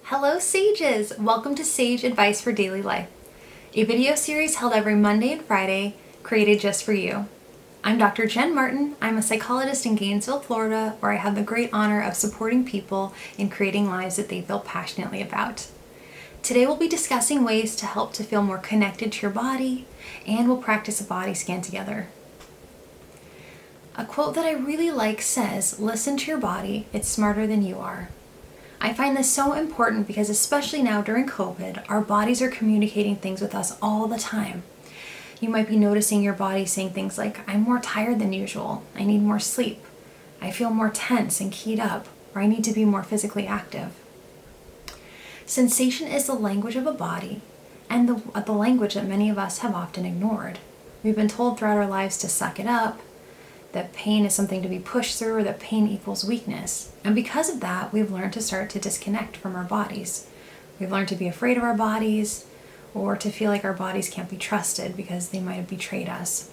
Hello Sages! Welcome to Sage Advice for Daily Life, a video series held every Monday and Friday created just for you. I'm Dr. Jen Martin. I'm a psychologist in Gainesville, Florida, where I have the great honor of supporting people in creating lives that they feel passionately about. Today we'll be discussing ways to help to feel more connected to your body, and we'll practice a body scan together. A quote that I really like says, "Listen to your body, it's smarter than you are." I find this so important because especially now during COVID, our bodies are communicating things with us all the time. You might be noticing your body saying things like, "I'm more tired than usual, I need more sleep, I feel more tense and keyed up, or I need to be more physically active." Sensation is the language of a body, and the language that many of us have often ignored. We've been told throughout our lives to suck it up, that pain is something to be pushed through, or that pain equals weakness. And because of that, we've learned to start to disconnect from our bodies. We've learned to be afraid of our bodies, or to feel like our bodies can't be trusted because they might have betrayed us.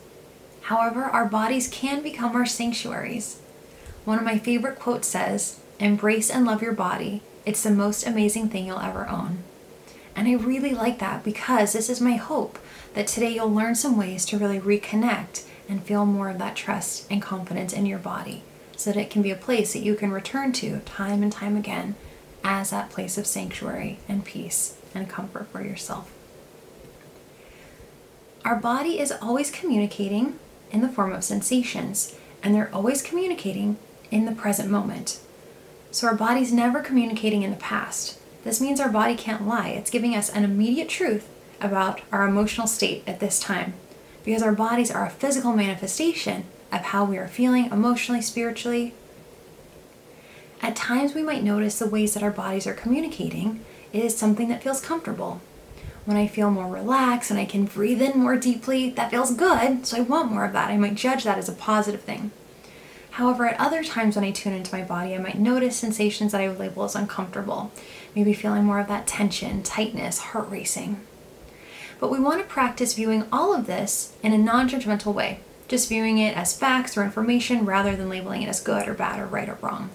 However, our bodies can become our sanctuaries. One of my favorite quotes says, "Embrace and love your body. It's the most amazing thing you'll ever own." And I really like that because this is my hope that today you'll learn some ways to really reconnect and feel more of that trust and confidence in your body so that it can be a place that you can return to time and time again as that place of sanctuary and peace and comfort for yourself. Our body is always communicating in the form of sensations, and they're always communicating in the present moment. So our body's never communicating in the past. This means our body can't lie. It's giving us an immediate truth about our emotional state at this time, because our bodies are a physical manifestation of how we are feeling emotionally, spiritually. At times we might notice the ways that our bodies are communicating is something that feels comfortable. When I feel more relaxed and I can breathe in more deeply, that feels good, so I want more of that. I might judge that as a positive thing. However, at other times when I tune into my body, I might notice sensations that I would label as uncomfortable, maybe feeling more of that tension, tightness, heart racing. But we want to practice viewing all of this in a non-judgmental way, just viewing it as facts or information rather than labeling it as good or bad or right or wrong.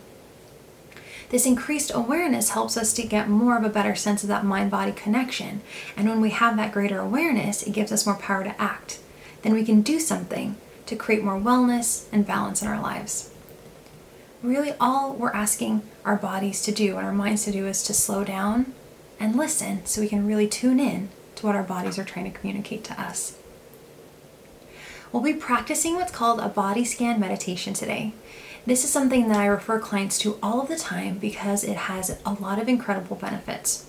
This increased awareness helps us to get more of a better sense of that mind-body connection. And when we have that greater awareness, it gives us more power to act. Then we can do something to create more wellness and balance in our lives. Really, all we're asking our bodies to do and our minds to do is to slow down and listen so we can really tune in to what our bodies are trying to communicate to us. We'll be practicing what's called a body scan meditation today. This is something that I refer clients to all of the time because it has a lot of incredible benefits.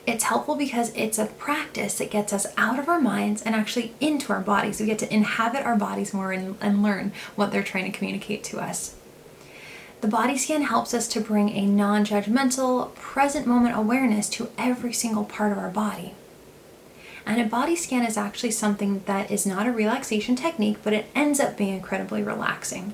It's helpful because it's a practice that gets us out of our minds and actually into our bodies. We get to inhabit our bodies more and learn what they're trying to communicate to us. The body scan helps us to bring a non-judgmental, present moment awareness to every single part of our body. And a body scan is actually something that is not a relaxation technique, but it ends up being incredibly relaxing.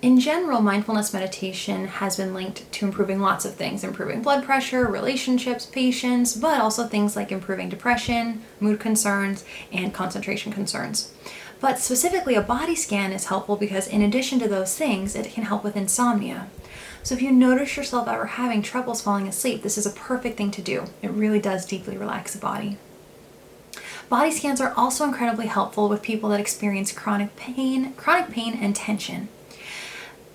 In general, mindfulness meditation has been linked to improving lots of things, improving blood pressure, relationships, patience, but also things like improving depression, mood concerns, and concentration concerns. But specifically, a body scan is helpful because in addition to those things, it can help with insomnia. So if you notice yourself ever having troubles falling asleep, this is a perfect thing to do. It really does deeply relax the body. Body scans are also incredibly helpful with people that experience chronic pain and tension.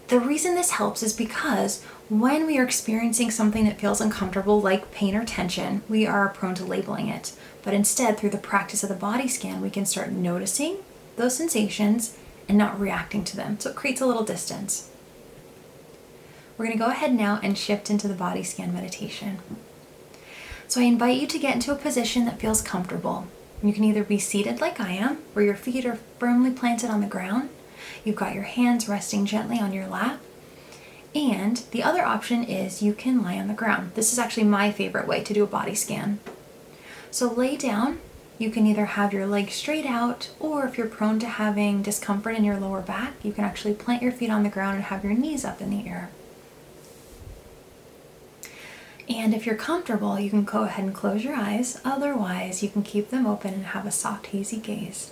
The reason this helps is because when we are experiencing something that feels uncomfortable, like pain or tension, we are prone to labeling it. But instead, through the practice of the body scan, we can start noticing those sensations and not reacting to them. So it creates a little distance. We're going to go ahead now and shift into the body scan meditation. So I invite you to get into a position that feels comfortable. You can either be seated like I am, where your feet are firmly planted on the ground. You've got your hands resting gently on your lap. And the other option is you can lie on the ground. This is actually my favorite way to do a body scan. So lay down. You can either have your legs straight out, or if you're prone to having discomfort in your lower back, you can actually plant your feet on the ground and have your knees up in the air. And if you're comfortable, you can go ahead and close your eyes. Otherwise, you can keep them open and have a soft, hazy gaze.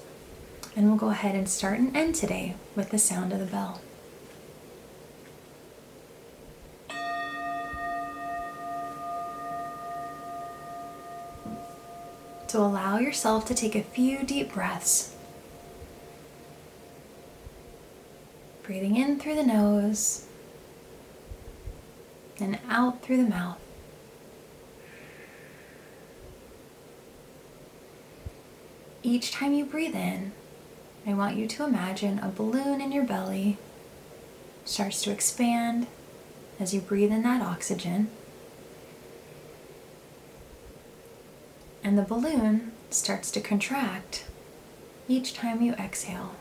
And we'll go ahead and start and end today with the sound of the bell. to allow yourself to take a few deep breaths. Breathing in through the nose and out through the mouth. Each time you breathe in, I want you to imagine a balloon in your belly starts to expand as you breathe in that oxygen. And the balloon starts to contract each time you exhale.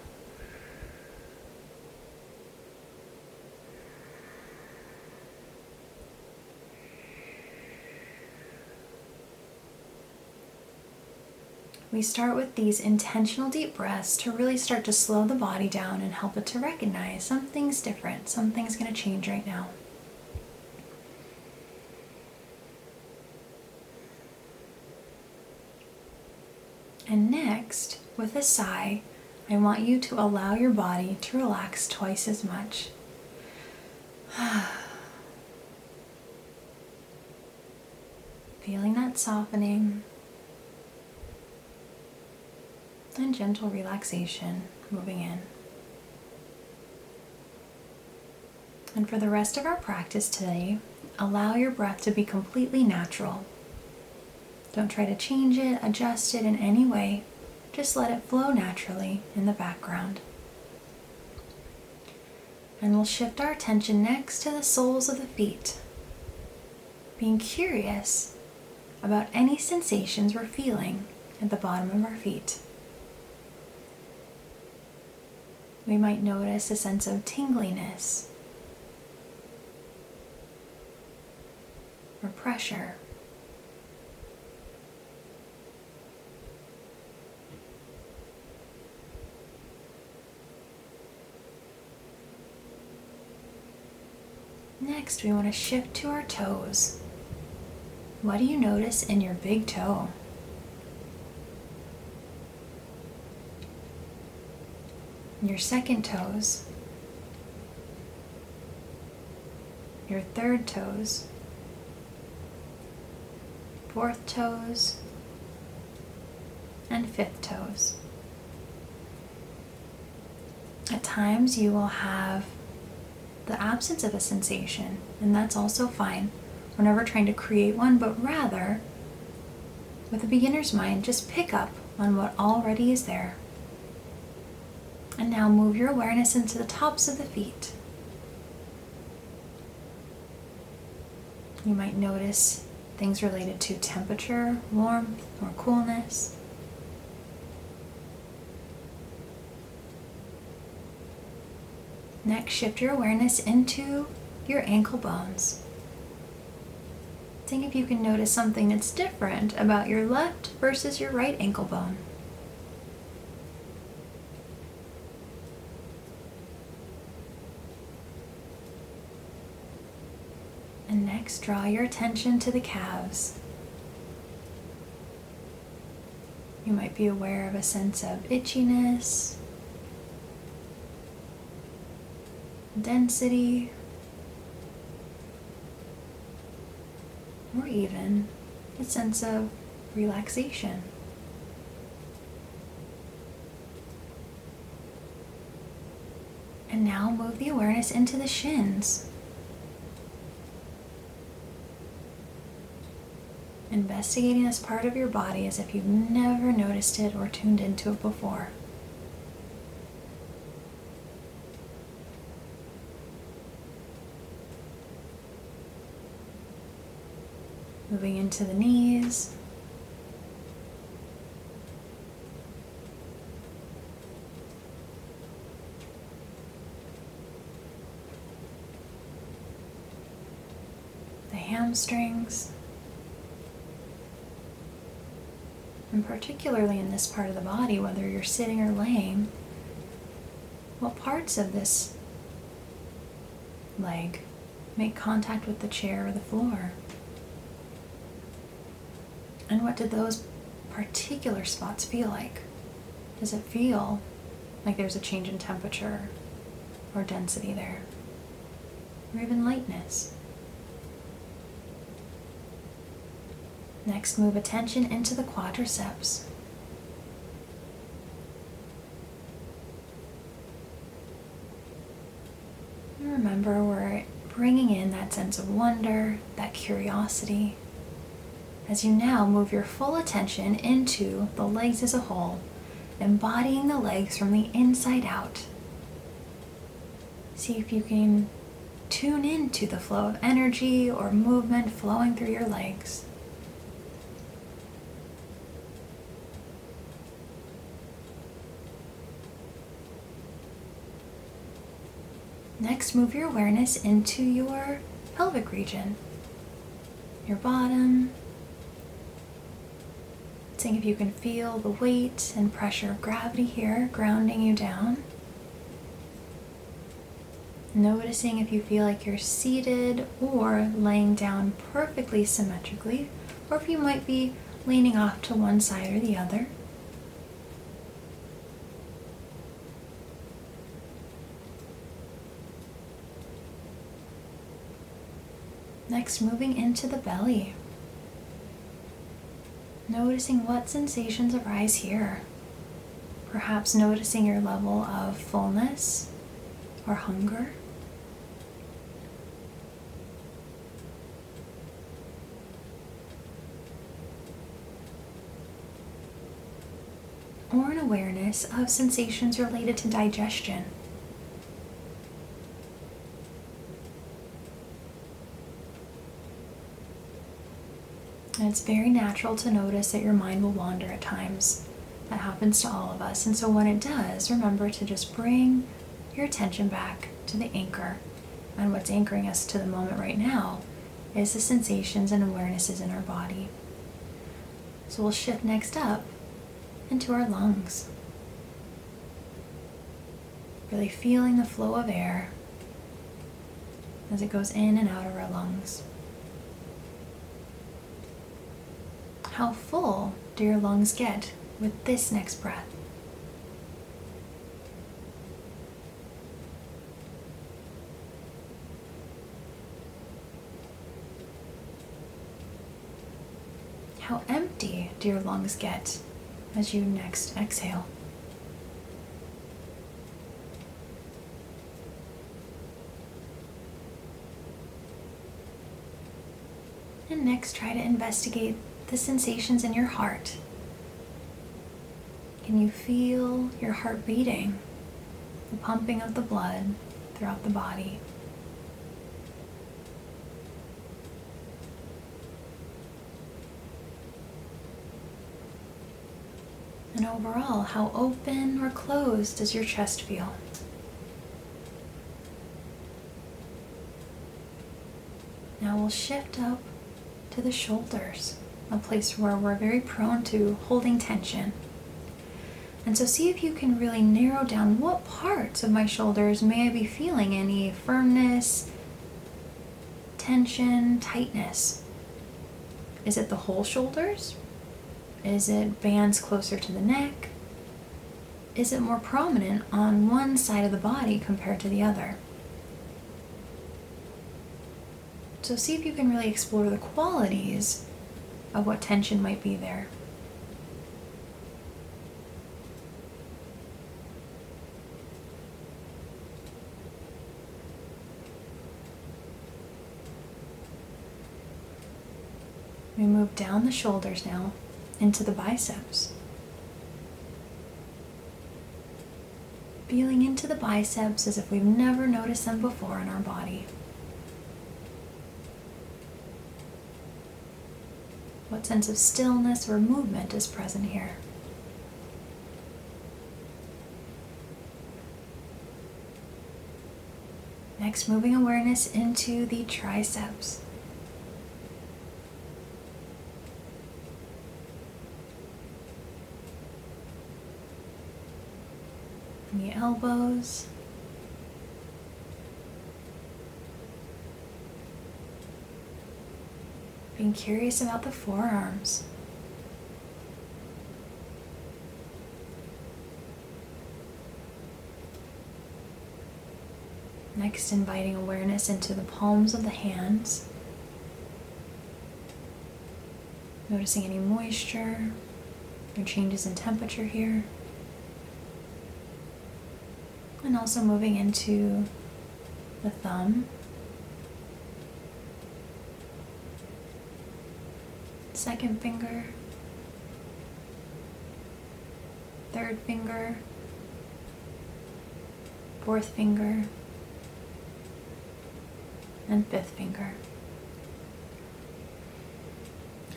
We start with these intentional deep breaths to really start to slow the body down and help it to recognize something's different, something's going to change right now. And next, with a sigh, I want you to allow your body to relax twice as much. Feeling that softening and gentle relaxation moving in. And for the rest of our practice today, allow your breath to be completely natural. Don't try to change it, adjust it in any way. Just let it flow naturally in the background. And we'll shift our attention next to the soles of the feet, being curious about any sensations we're feeling at the bottom of our feet. We might notice a sense of tingliness or pressure. Next, we want to shift to our toes. What do you notice in your big toe? Your second toes, your third toes, fourth toes, and fifth toes. At times you will have the absence of a sensation, and that's also fine. We're never trying to create one, but rather, with a beginner's mind, just pick up on what already is there. And now move your awareness into the tops of the feet. You might notice things related to temperature, warmth, or coolness. Next, shift your awareness into your ankle bones. Think if you can notice something that's different about your left versus your right ankle bone. And next, draw your attention to the calves. You might be aware of a sense of itchiness, density, or even a sense of relaxation. And now move the awareness into the shins. Investigating this part of your body as if you've never noticed it or tuned into it before. Moving into the knees. The hamstrings. And particularly in this part of the body, whether you're sitting or laying, what parts of this leg make contact with the chair or the floor? And what do those particular spots feel like? Does it feel like there's a change in temperature or density there? Or even lightness? Next, move attention into the quadriceps. And remember, we're bringing in that sense of wonder, that curiosity, as you now move your full attention into the legs as a whole, embodying the legs from the inside out. See if you can tune into the flow of energy or movement flowing through your legs. Next, move your awareness into your pelvic region, your bottom. Seeing if you can feel the weight and pressure of gravity here, grounding you down. Noticing if you feel like you're seated or laying down perfectly symmetrically, or if you might be leaning off to one side or the other. Next, moving into the belly. Noticing what sensations arise here. Perhaps noticing your level of fullness or hunger. Or an awareness of sensations related to digestion. And it's very natural to notice that your mind will wander at times. That happens to all of us. And so when it does, remember to just bring your attention back to the anchor. And what's anchoring us to the moment right now is the sensations and awarenesses in our body. So we'll shift next up into our lungs. Really feeling the flow of air as it goes in and out of our lungs. How full do your lungs get with this next breath? How empty do your lungs get as you next exhale? And next, try to investigate the sensations in your heart. Can you feel your heart beating, the pumping of the blood throughout the body? And overall, how open or closed does your chest feel? Now we'll shift up to the shoulders, a place where we're very prone to holding tension. And so see if you can really narrow down what parts of my shoulders may I be feeling any firmness, tension, tightness. Is it the whole shoulders? Is it bands closer to the neck? Is it more prominent on one side of the body compared to the other? So see if you can really explore the qualities of what tension might be there. We move down the shoulders now into the biceps. Feeling into the biceps as if we've never noticed them before in our body. What sense of stillness or movement is present here? Next, moving awareness into the triceps. And the elbows. Being curious about the forearms. Next, inviting awareness into the palms of the hands. Noticing any moisture or changes in temperature here. And also moving into the thumb, second finger, third finger, fourth finger, and fifth finger.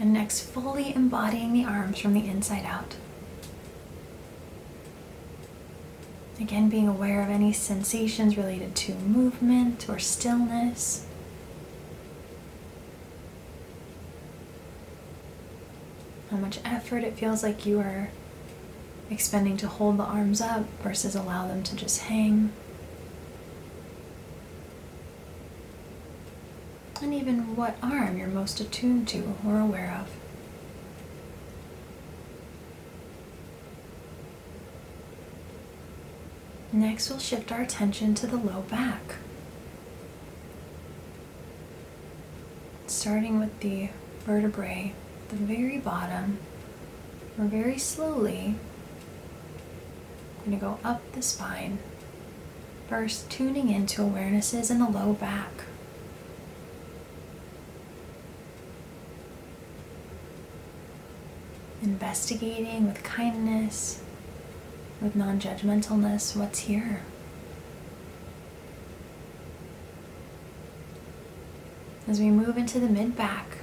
And next, fully embodying the arms from the inside out. Again, being aware of any sensations related to movement or stillness. How much effort it feels like you are expending to hold the arms up versus allow them to just hang. And even what arm you're most attuned to or aware of. Next, we'll shift our attention to the low back. Starting with the vertebrae at the very bottom, we're very slowly going to go up the spine. First, tuning into awarenesses in the low back. Investigating with kindness, with non-judgmentalness, what's here. As we move into the mid-back,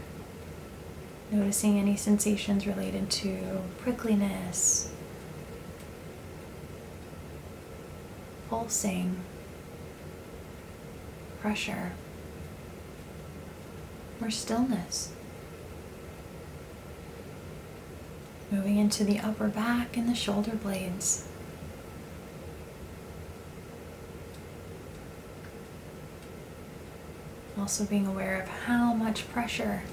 noticing any sensations related to prickliness, pulsing, pressure, or stillness. Moving into the upper back and the shoulder blades. Also being aware of how much pressure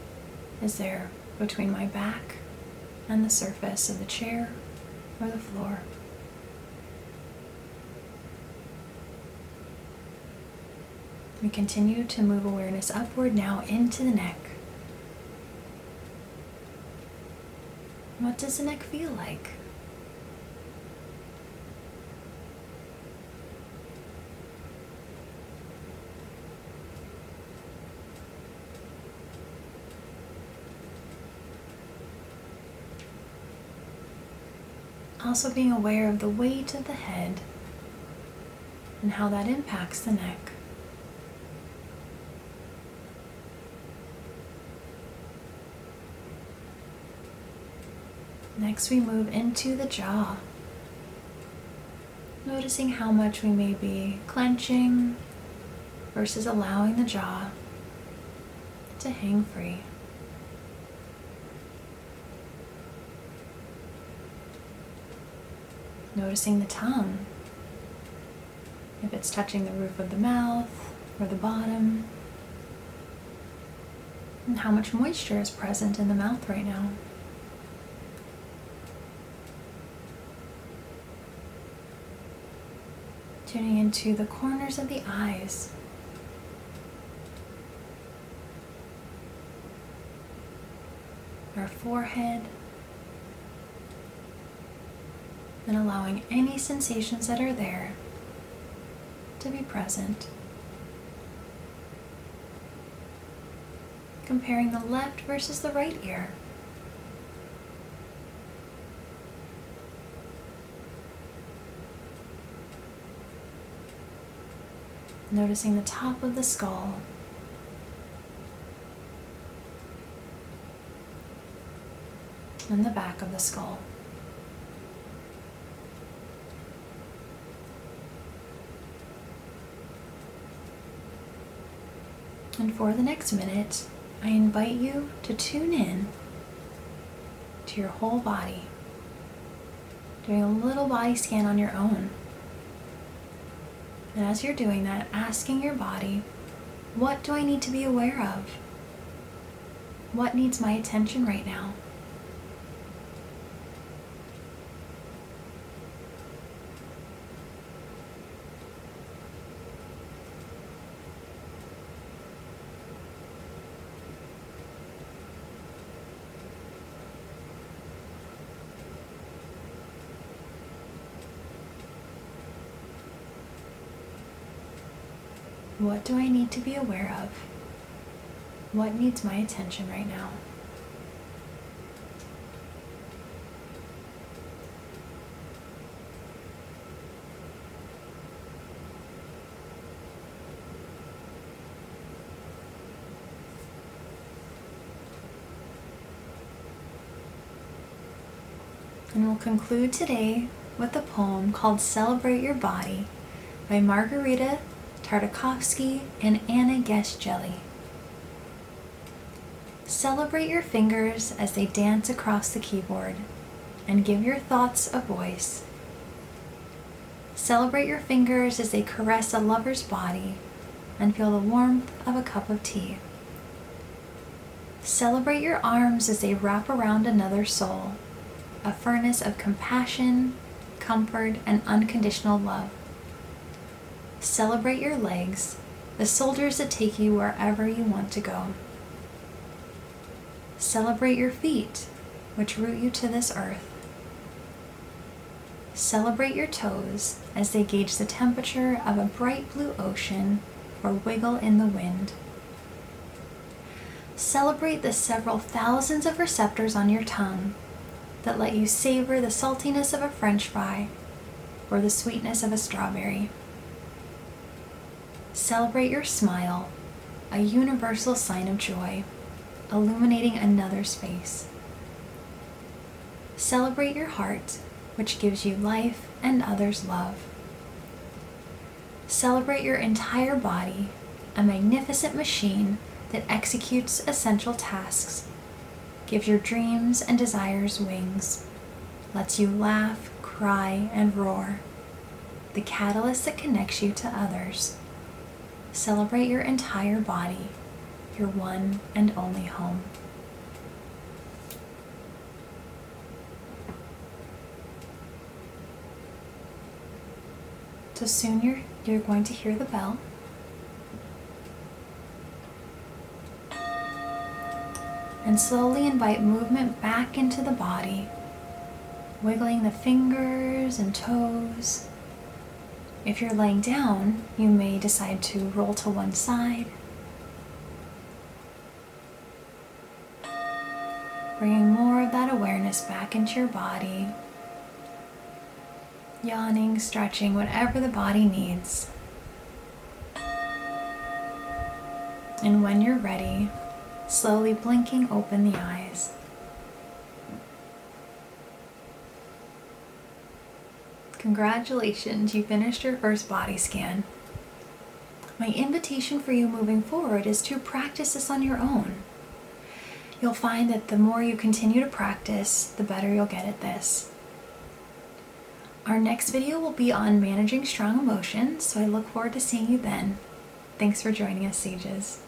is there between my back and the surface of the chair or the floor. We continue to move awareness upward now into the neck. What does the neck feel like? Also being aware of the weight of the head and how that impacts the neck. Next, we move into the jaw, noticing how much we may be clenching versus allowing the jaw to hang free. Noticing the tongue, if it's touching the roof of the mouth or the bottom, and how much moisture is present in the mouth right now. Tuning into the corners of the eyes. Our forehead. And allowing any sensations that are there to be present. Comparing the left versus the right ear. Noticing the top of the skull. And the back of the skull. And for the next minute, I invite you to tune in to your whole body, doing a little body scan on your own. And as you're doing that, asking your body, what do I need to be aware of? What needs my attention right now? What do I need to be aware of? What needs my attention right now? And we'll conclude today with a poem called Celebrate Your Body by Margarita Tartakovsky and Anna Guest-Jelly. Celebrate your fingers as they dance across the keyboard and give your thoughts a voice. Celebrate your fingers as they caress a lover's body and feel the warmth of a cup of tea. Celebrate your arms as they wrap around another soul, a furnace of compassion, comfort, and unconditional love. Celebrate your legs, the soldiers that take you wherever you want to go. Celebrate your feet, which root you to this earth. Celebrate your toes as they gauge the temperature of a bright blue ocean or wiggle in the wind. Celebrate the several thousands of receptors on your tongue that let you savor the saltiness of a French fry or the sweetness of a strawberry. Celebrate your smile, a universal sign of joy, illuminating another's face. Celebrate your heart, which gives you life and others love. Celebrate your entire body, a magnificent machine that executes essential tasks, gives your dreams and desires wings, lets you laugh, cry, and roar, the catalyst that connects you to others. Celebrate your entire body, your one and only home. So soon you're going to hear the bell. And slowly invite movement back into the body, wiggling the fingers and toes. If you're laying down, you may decide to roll to one side, bringing more of that awareness back into your body, yawning, stretching, whatever the body needs. And when you're ready, slowly blinking open the eyes. Congratulations, you finished your first body scan. My invitation for you moving forward is to practice this on your own. You'll find that the more you continue to practice, the better you'll get at this. Our next video will be on managing strong emotions, so I look forward to seeing you then. Thanks for joining us, Sages.